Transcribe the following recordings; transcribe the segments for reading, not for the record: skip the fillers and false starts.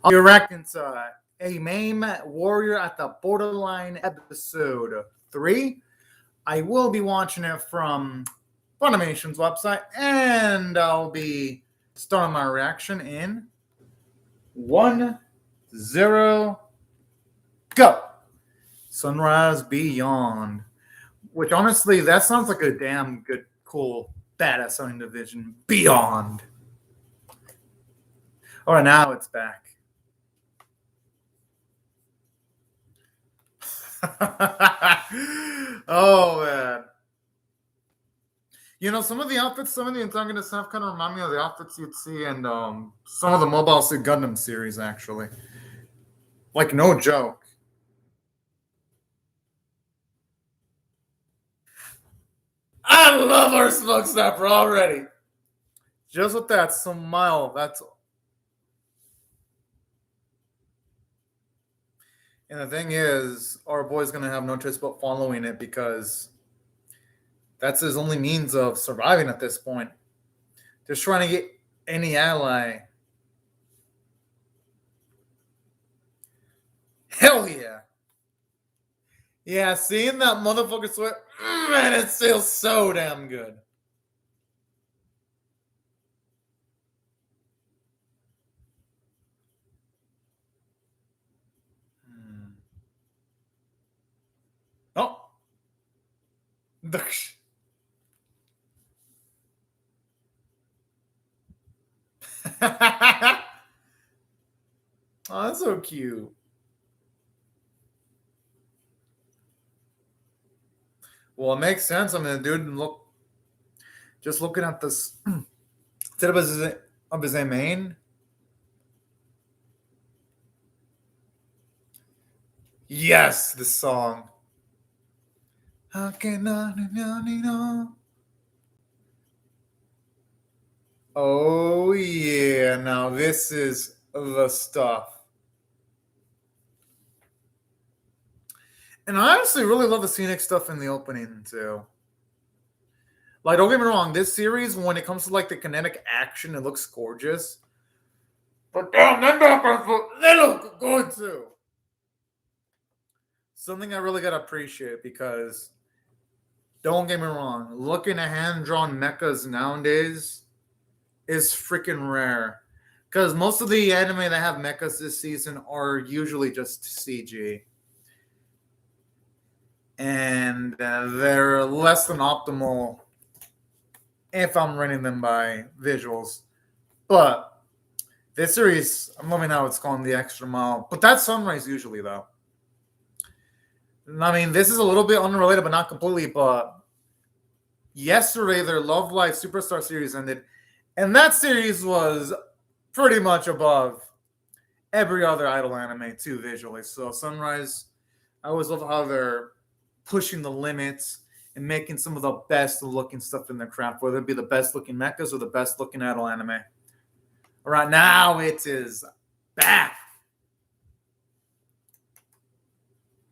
I'll be reacting to AMAIM Warrior at the Borderline episode 3. I will be watching it from Funimation's website, and I'll be starting my reaction in 1, 0, go! Sunrise Beyond. Which, honestly, that sounds like a damn good, cool, badass sounding division. Beyond. All right, now it's back. Oh, man. You know, some of the outfits, some of the antagonists have kind of remind me of the outfits you'd see in some of the Mobile Suit Gundam series, actually. Like, no joke. I love our Smoke Snapper already. Just with that smile, that's... And the thing is, our boy's going to have no choice but following it because that's his only means of surviving at this point. Just trying to get any ally. Hell yeah. Yeah, seeing that motherfucker sweat, man, it feels so damn good. Oh. Oh, that's so cute. Well, it makes sense. I mean, dude, just looking at this, instead of his main. Yes, the song. How can I know? Oh yeah, now this is the stuff. And I honestly really love the scenic stuff in the opening too. Like, don't get me wrong, this series, when it comes to like the kinetic action, it looks gorgeous. But damn, them backgrounds they look good too. Something I really gotta appreciate because, don't get me wrong, looking at hand-drawn mechas nowadays is freaking rare. Because most of the anime that have mechas this season are usually just CG. And they're less than optimal if I'm running them by visuals. But this series, I'm loving how it's gone the extra mile. But that's Sunrise usually, though. I mean, this is a little bit unrelated, but not completely. But yesterday, their Love Live Superstar series ended. And that series was pretty much above every other idol anime, too, visually. So Sunrise, I always love how they're pushing the limits and making some of the best looking stuff in their craft, whether it be the best looking mechas or the best looking idol anime. Right now, it is back.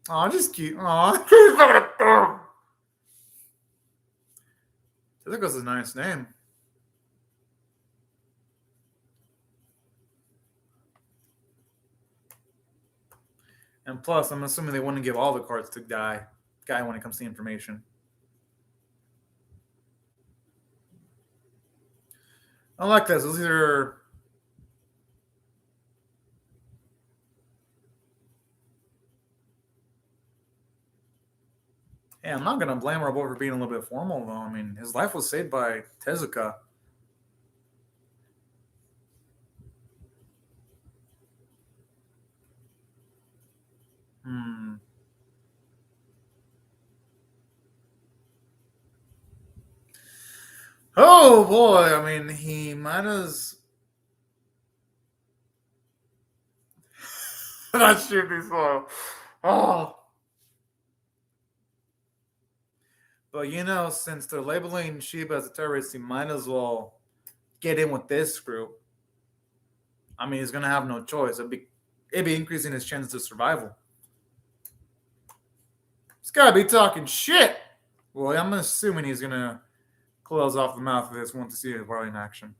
Oh, just cute. Oh, Tezuka's a nice name. And plus, I'm assuming they want to give all the cards to Guy when it comes to information. I like this. These are... Yeah, I'm not going to blame our boy for being a little bit formal, though. I mean, his life was saved by Tezuka. Oh, boy. I mean, he might as... That should be slow. Oh. But, you know, since they're labeling Shiba as a terrorist, he might as well get in with this group. I mean, he's going to have no choice. It'd be increasing his chances of survival. He's got to be talking shit. Well, I'm assuming he's going to close off the mouth of this one to see his body in action.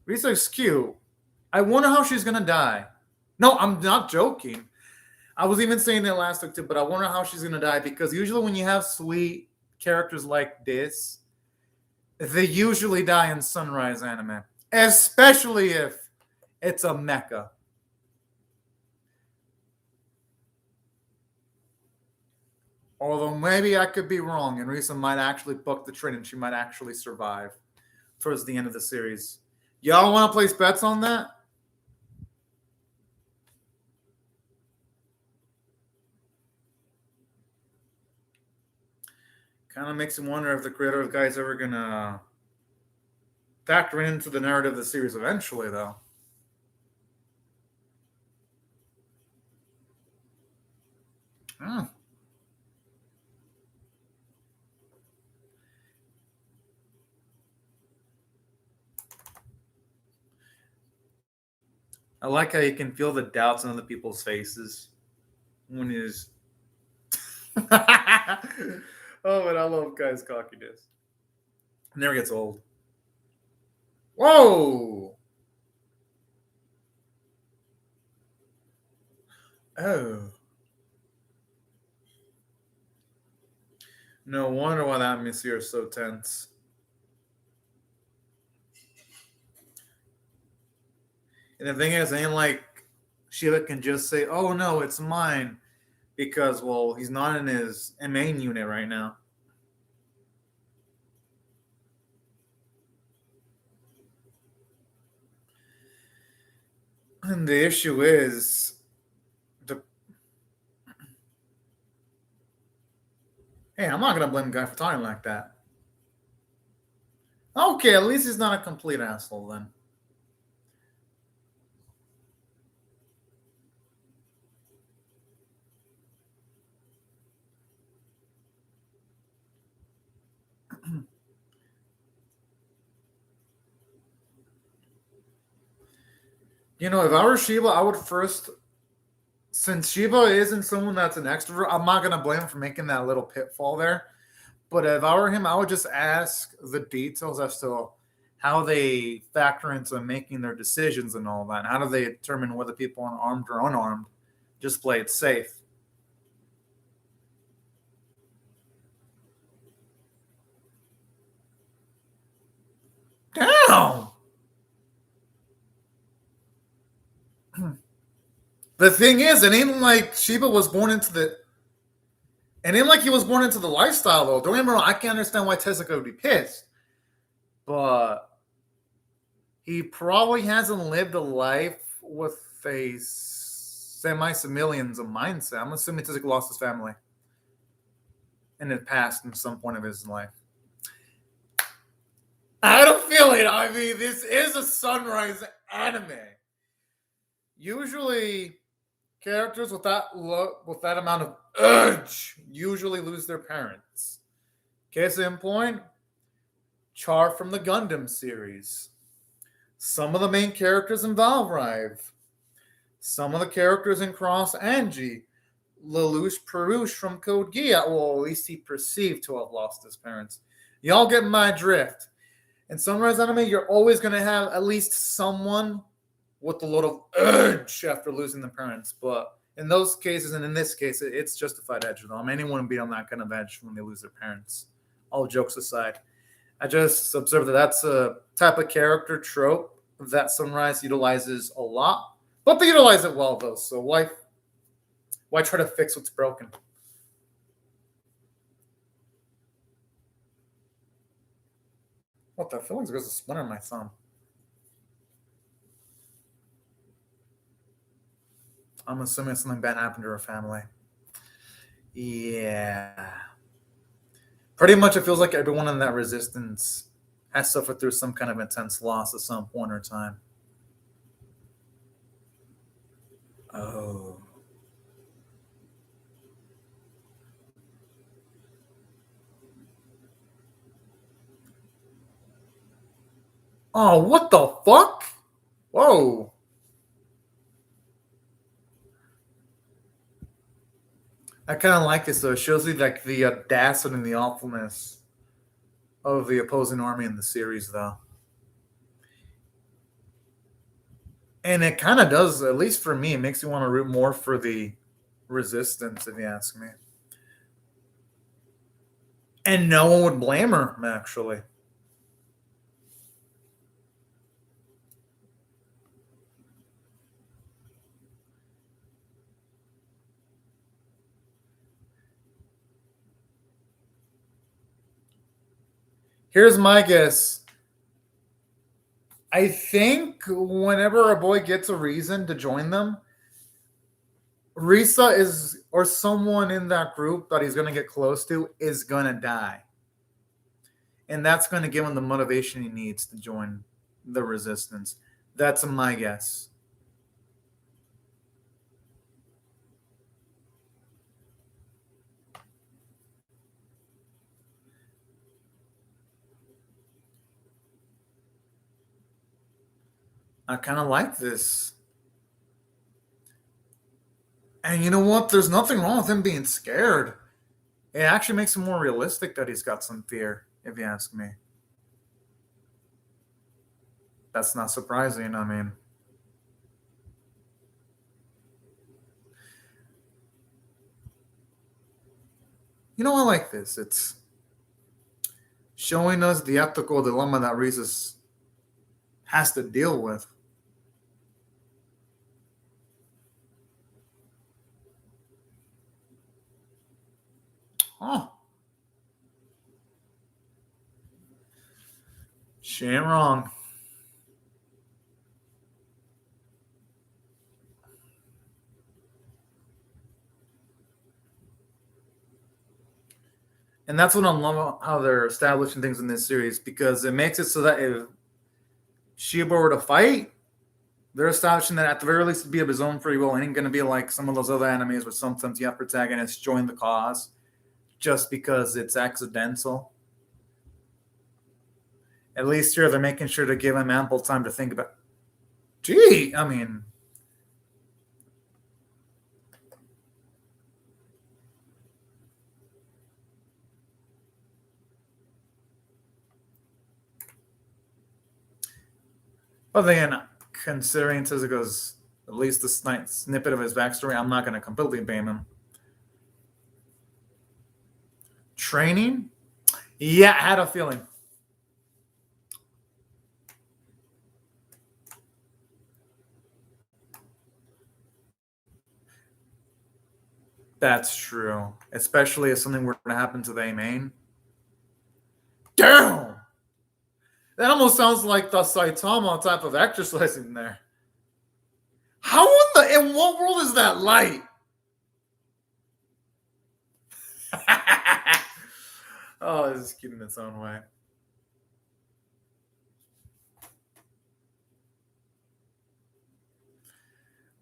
Risa's cute. I wonder how she's gonna die. No, I'm not joking. I was even saying that last week too, but I wonder how she's gonna die because usually when you have sweet characters like this, they usually die in Sunrise anime, especially if it's a mecha. Although maybe I could be wrong, and Risa might actually book the train and she might actually survive towards the end of the series. Y'all want to place bets on that? Kind of makes me wonder if the creator of Guy's ever gonna factor into the narrative of the series eventually, though. Hmm. I like how you can feel the doubts on other people's faces when he's. Oh, but I love Guy's cockiness. Never gets old. Whoa! Oh. No wonder why that atmosphere is so tense. And the thing is, it ain't like Sheila can just say, "Oh no, it's mine," because well, he's not in his main unit right now. And the issue is, the hey, I'm not gonna blame the guy for talking like that. Okay, at least he's not a complete asshole then. You know, if I were Shiba, I would first, since Shiba isn't someone that's an extrovert, I'm not gonna blame him for making that little pitfall there. But if I were him, I would just ask the details as to how they factor into making their decisions and all that. How do they determine whether people are armed or unarmed? Just play it safe. Damn. The thing is, it ain't like Shiba was born into the. It ain't like he was born into the lifestyle, though. Don't get me wrong. I can understand why Tezuka would be pissed. But he probably hasn't lived a life with a semi-civilian's mindset. I'm assuming Tezuka lost his family and it passed in some point of his life. I don't feel it. I mean, this is a Sunrise anime. Usually, characters with that amount of urge usually lose their parents. Case in point, Char from the Gundam series. Some of the main characters in Valrive. Some of the characters in Cross Angie. Lelouch Perouche from Code Geass. Well, at least he perceived to have lost his parents. Y'all get my drift. In Sunrise anime, you're always going to have at least someone with a lot of urge after losing their parents. But in those cases, and in this case, it's justified edge. I mean, anyone would be on that kind of edge when they lose their parents. All jokes aside. I just observed that that's a type of character trope that Sunrise utilizes a lot. But they utilize it well, though. So why try to fix what's broken? What the feelings? There's a splinter in my thumb. I'm assuming something bad happened to her family. Yeah. Pretty much it feels like everyone in that resistance has suffered through some kind of intense loss at some point or time. Oh. Oh, what the fuck? Whoa. I kind of like this though. It shows you like the audacity and the awfulness of the opposing army in the series, though. And it kind of does, at least for me, it makes you want to root more for the resistance, if you ask me. And no one would blame her, actually. Here's my guess. I think whenever a boy gets a reason to join them, Risa is, or someone in that group that he's going to get close to, is going to die. And that's going to give him the motivation he needs to join the resistance. That's my guess. I kind of like this. And you know what? There's nothing wrong with him being scared. It actually makes him more realistic that he's got some fear, if you ask me. That's not surprising. I mean, you know, I like this. It's showing us the ethical dilemma that Rhesus has to deal with. Oh, she ain't wrong. And that's what I love how they're establishing things in this series, because it makes it so that if Shiba were to fight, they're establishing that at the very least, it'd be of his own free will. It ain't going to be like some of those other animes where sometimes you have protagonists join the cause just because it's accidental. At least here, they're making sure to give him ample time to think about. Gee, I mean, well, then, considering Tezuka's at least the snippet of his backstory, I'm not going to completely blame him. Training? Yeah, I had a feeling. That's true. Especially if something were to happen to the AMAIM. Damn! That almost sounds like the Saitama type of exercising there. How in what world is that light? Oh, this is cute in its own way.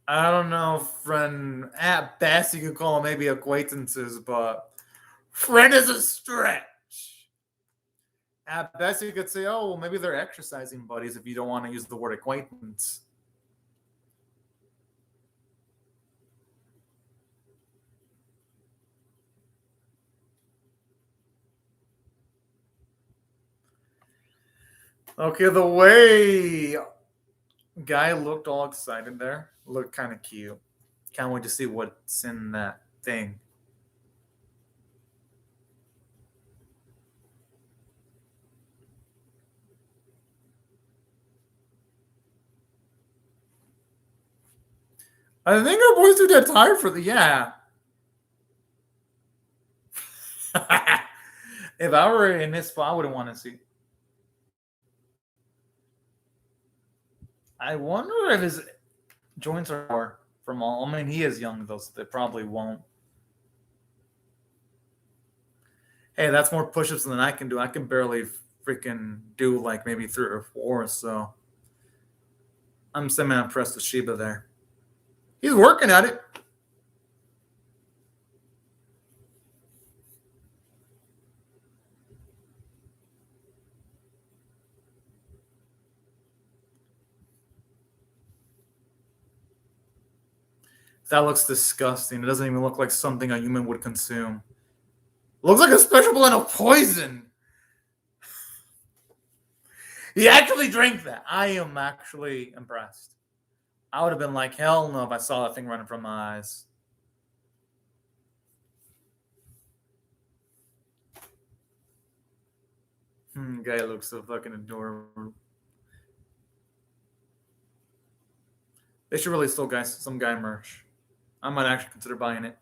I don't know, friend. At best, you could call them maybe acquaintances, but friend is a stretch. At best, you could say, oh, well, maybe they're exercising buddies if you don't want to use the word acquaintance. Okay, the way guy looked all excited there looked kind of cute. Can't wait to see what's in that thing. I think our boys are dead tired for the If I were in this spot, I wouldn't want to see. I wonder if his joints are from all. I mean, he is young though, so they probably won't. Hey, that's more push-ups than I can do. I can barely freaking do like maybe 3 or 4. So I'm semi-impressed with Shiba there. He's working at it. That looks disgusting. It doesn't even look like something a human would consume. Looks like a special blend of poison. He actually drank that. I am actually impressed. I would have been like, hell no if I saw that thing running from my eyes. Guy looks so fucking adorable. They should really still guys some guy merch. I might actually consider buying it.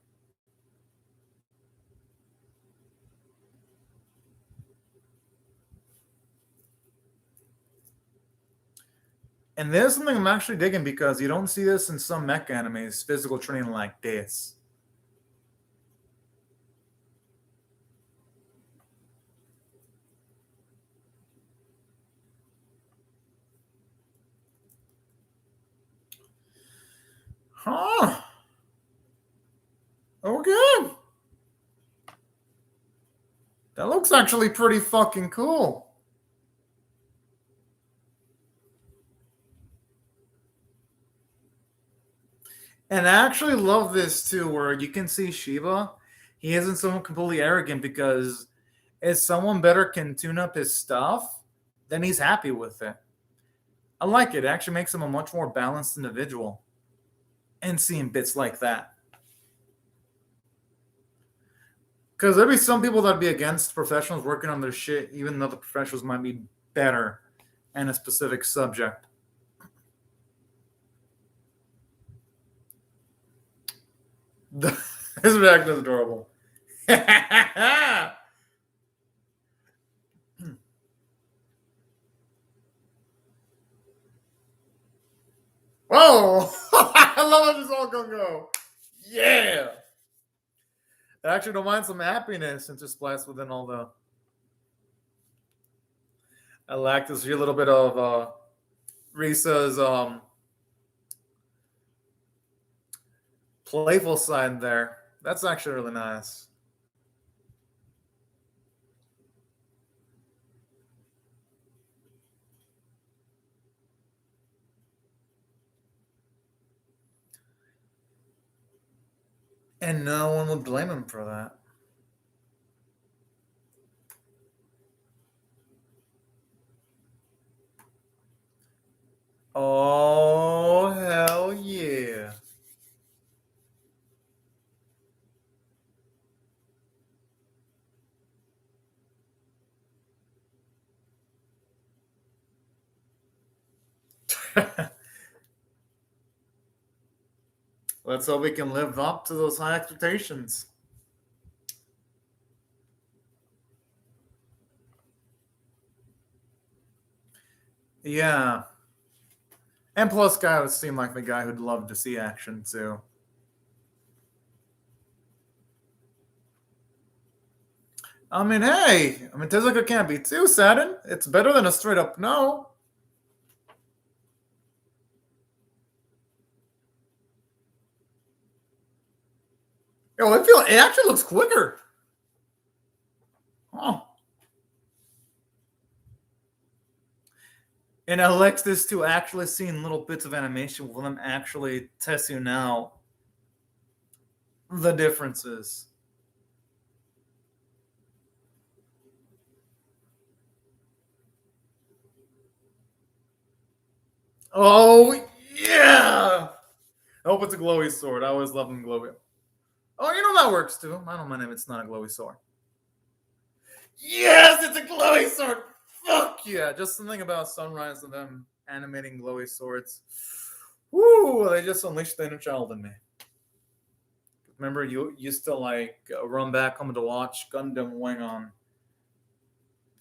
And this is something I'm actually digging because you don't see this in some mecha animes, physical training like this. Huh. Okay. That looks actually pretty fucking cool. And I actually love this too, where you can see Shiba. He isn't someone completely arrogant because if someone better can tune up his stuff, then he's happy with it. I like it. It actually makes him a much more balanced individual. And seeing bits like that. Because there'd be some people that'd be against professionals working on their shit, even though the professionals might be better in a specific subject. His reaction is adorable. Whoa! I love how this all gonna go. Yeah! I actually don't mind some happiness interspliced within all the. I like to see a little bit of Risa's playful side there. That's actually really nice. And no one would blame him for that. Oh, hell yeah. Let's hope we can live up to those high expectations. Yeah. And plus, Guy would seem like the guy who'd love to see action, too. I mean, hey, Tezuka can't be too saddened. It's better than a straight up no. Yo, it actually looks quicker. Oh. And I like this too, actually seeing little bits of animation with them actually testing out the differences. Oh, yeah! I hope it's a glowy sword. I always love them glowy. Oh, you know that works too. I don't mind if it's not a glowy sword. Yes, it's a glowy sword. Fuck yeah! Just something about Sunrise and them animating glowy swords. Woo! They just unleashed the inner child in me. Remember, you used to like run back home to watch Gundam Wing on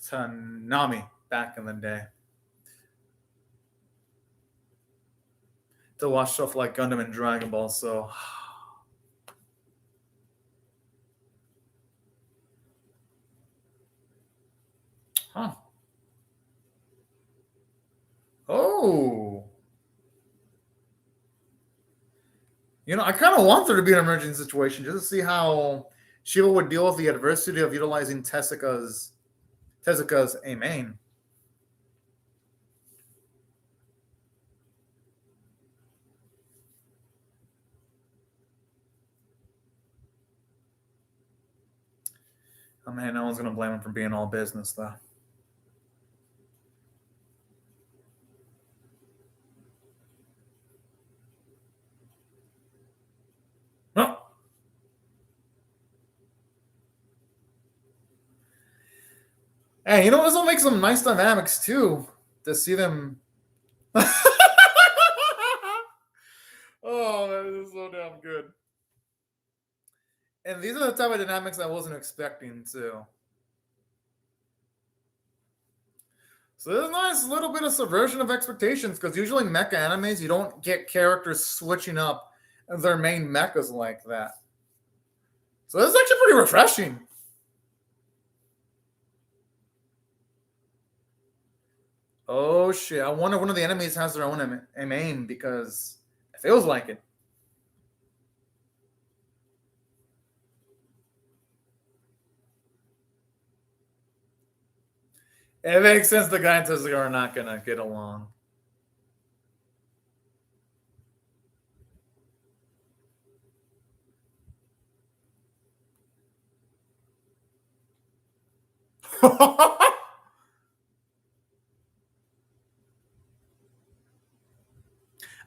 Tanami back in the day. To watch stuff like Gundam and Dragon Ball. So. Huh. Oh. I kind of want there to be an emergency situation just to see how Shiva would deal with the adversity of utilizing Tezuka's AMAIM. Oh man, no one's gonna blame him for being all business though. Hey, you know this will make some nice dynamics too to see them. Oh, that is so damn good. And these are the type of dynamics I wasn't expecting too. So there's a nice little bit of subversion of expectations because usually mecha animes you don't get characters switching up their main mechas like that. So this is actually pretty refreshing. Oh shit! I wonder if one of the enemies has their own AMAIM because it feels like it. It makes sense the guy and Tezuka are not gonna get along.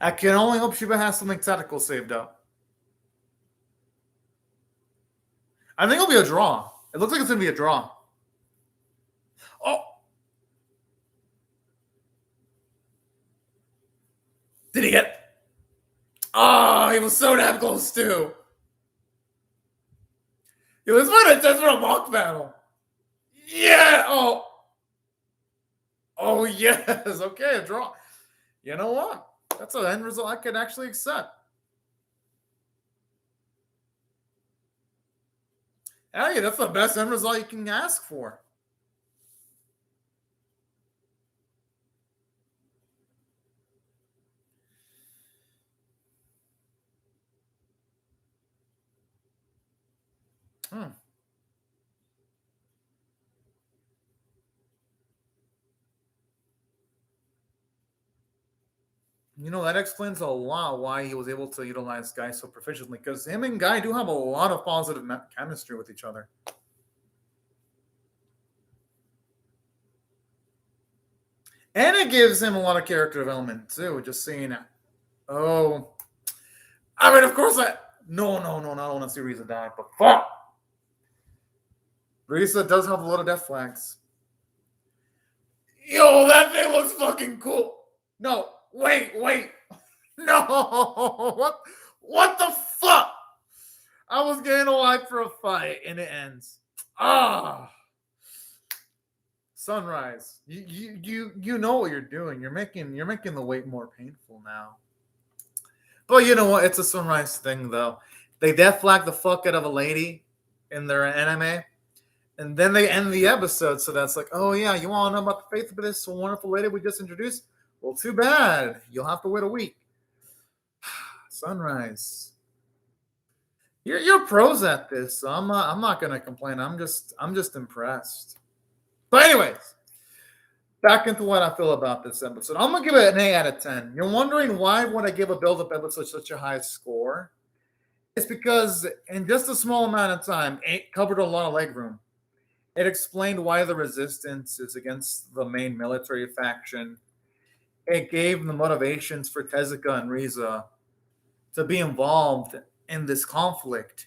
I can only hope Shiba has something tactical saved up. I think it'll be a draw. It looks like it's gonna be a draw. Oh, did he get? Oh, he was so damn close too. It was what a just for a mock battle. Yeah. Oh. Oh yes. Okay, a draw. You know what? That's an end result I could actually accept. Hey, that's the best end result you can ask for. Hmm. You know, that explains a lot why he was able to utilize Guy so proficiently, because him and Guy do have a lot of positive chemistry with each other. And it gives him a lot of character development, too, just seeing it. Oh. I mean, of course, No, I don't want to see Risa die, but fuck! Risa does have a lot of death flags. Yo, that thing looks fucking cool. No, wait. No, what the fuck? I was getting alive for a fight and it ends. Ah, Sunrise. You know what you're doing. You're making the wait more painful now. But you know what? It's a Sunrise thing though. They death flag the fuck out of a lady in their anime, and then they end the episode. So that's like, oh yeah, you want to know about the faith of this wonderful lady we just introduced? Well, too bad. You'll have to wait a week. Sunrise. You're pros at this, so I'm not gonna complain. I'm just impressed. But anyways, back into what I feel about this episode. I'm gonna give it an 8 out of 10. You're wondering why would I give a build-up episode such a high score? It's because in just a small amount of time, it covered a lot of leg room. It explained why the resistance is against the main military faction. It gave the motivations for Tezuka and Riza to be involved in this conflict.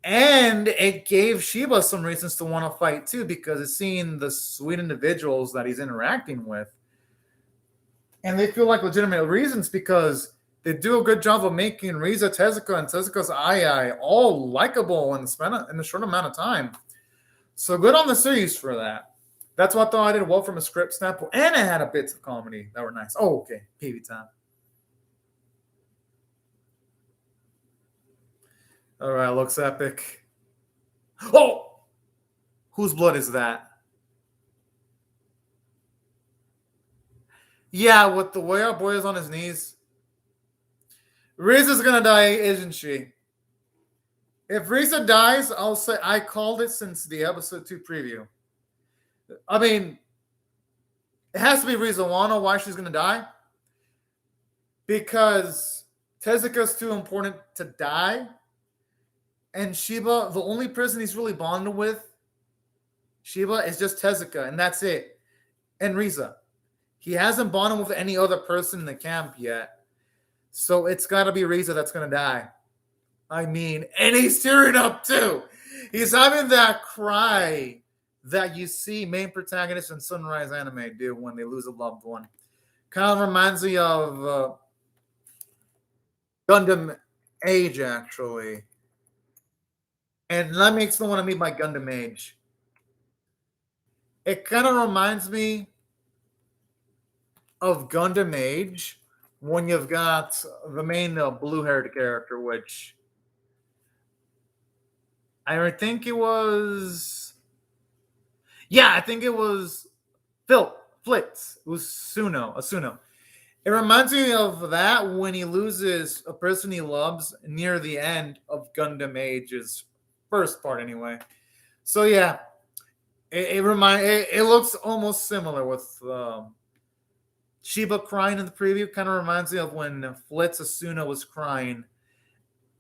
And it gave Shiba some reasons to want to fight too, because it's seeing the sweet individuals that he's interacting with. And they feel like legitimate reasons because they do a good job of making Riza, Tezuka, and Tezuka's Ai all likable in a short amount of time. So good on the series for that. That's what I thought I did well from a script standpoint. And it had a bits of comedy that were nice. Oh, okay. PV time. All right, looks epic. Oh! Whose blood is that? Yeah, with the way our boy is on his knees. Riza's gonna die, isn't she? If Riza dies, I'll say I called it since the episode 2 preview. I mean, it has to be Riza. Wanna why she's gonna die? Because Tezuka's too important to die. And Shiba, the only person he's really bonded with, Shiba, is just Tezuka, and that's it. And Riza. He hasn't bonded with any other person in the camp yet. So it's got to be Riza that's going to die. I mean, and he's tearing up too. He's having that cry that you see main protagonists in Sunrise anime do when they lose a loved one. Kind of reminds me of Gundam Age, actually. And let me explain what I mean by Gundam Age. It kind of reminds me of Gundam Age when you've got the main blue-haired character, which I think it was. Yeah, I think it was Flitz. It was Asuno. It reminds me of that when he loses a person he loves near the end of Gundam Age's first part, anyway. So yeah, it looks almost similar with Shiba crying in the preview. Kind of reminds me of when Flitz Asuna was crying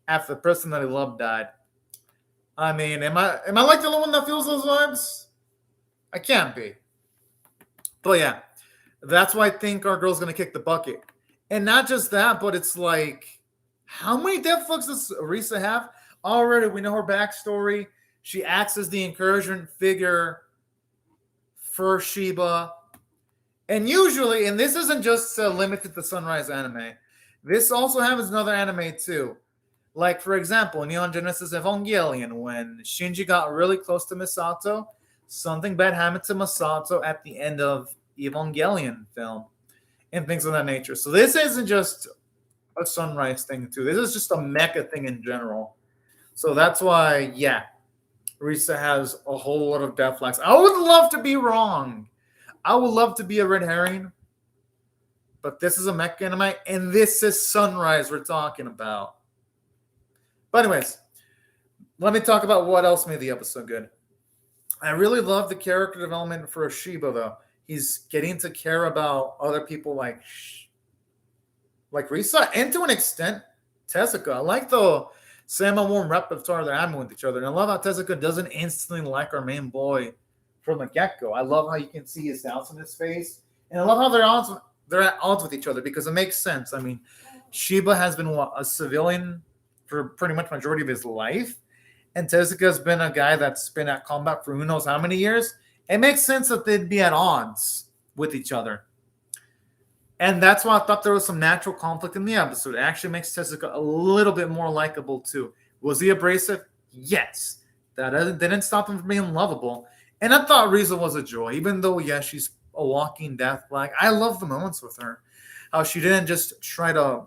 after the person that he loved died. I mean, am I like the only one that feels those vibes? I can't be. But yeah, that's why I think our girl's gonna kick the bucket. And not just that, but it's like, how many death fucks does Arisa have? Already, we know her backstory. She acts as the encouragement figure for Shiba. And usually, and this isn't just limited to Sunrise anime, this also happens in other anime too. Like, for example, Neon Genesis Evangelion, when Shinji got really close to Misato, something bad happened to Misato at the end of Evangelion film and things of that nature. So this isn't just a Sunrise thing too. This is just a mecha thing in general. So that's why, yeah, Risa has a whole lot of death flags. I would love to be wrong. I would love to be a red herring. But this is a mecha anime, and this is Sunrise we're talking about. But anyways, let me talk about what else made the episode good. I really love the character development for Shiba, though. He's getting to care about other people like Risa, and to an extent, Tezuka. I like the semi-warm repertoire they're having with each other. And I love how Tezuka doesn't instantly like our main boy from the get-go. I love how you can see his doubts in his face. And I love how they're at odds with each other because it makes sense. I mean, Shiba has been a civilian for pretty much majority of his life. And Tezuka's been a guy that's been at combat for who knows how many years. It makes sense that they'd be at odds with each other. And that's why I thought there was some natural conflict in the episode. It actually makes Tezuka a little bit more likable, too. Was he abrasive? Yes. That didn't stop him from being lovable. And I thought Riza was a joy, even though, yeah, she's a walking death flag. I love the moments with her. How she didn't just try to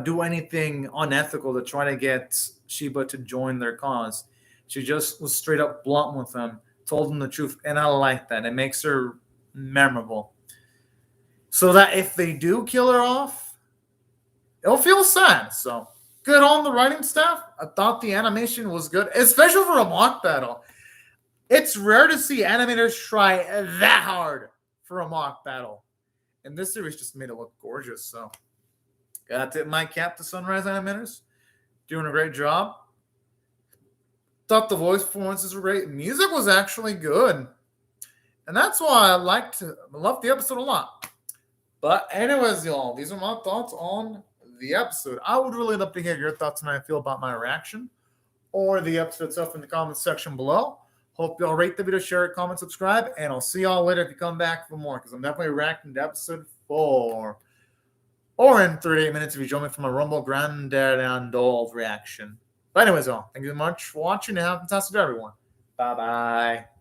do anything unethical to try to get Shiba to join their cause. She just was straight up blunt with him, told him the truth, and I like that. It makes her memorable. So that if they do kill her off, it'll feel sad. So good on the writing staff. I thought the animation was good, especially for a mock battle. It's rare to see animators try that hard for a mock battle. And this series just made it look gorgeous. So got to tip my cap to Sunrise animators. Doing a great job. Thought the voice performances were great. Music was actually good. And that's why I loved the episode a lot. But anyways, y'all, these are my thoughts on the episode. I would really love to hear your thoughts on how you feel about my reaction or the episode itself in the comments section below. Hope y'all rate the video, share it, comment, subscribe, and I'll see y'all later if you come back for more, because I'm definitely reacting to episode 4. Or in 38 minutes if you join me for my Rumble Granddad and Old reaction. But anyways, y'all, thank you so much for watching and have a fantastic day, everyone. Bye-bye.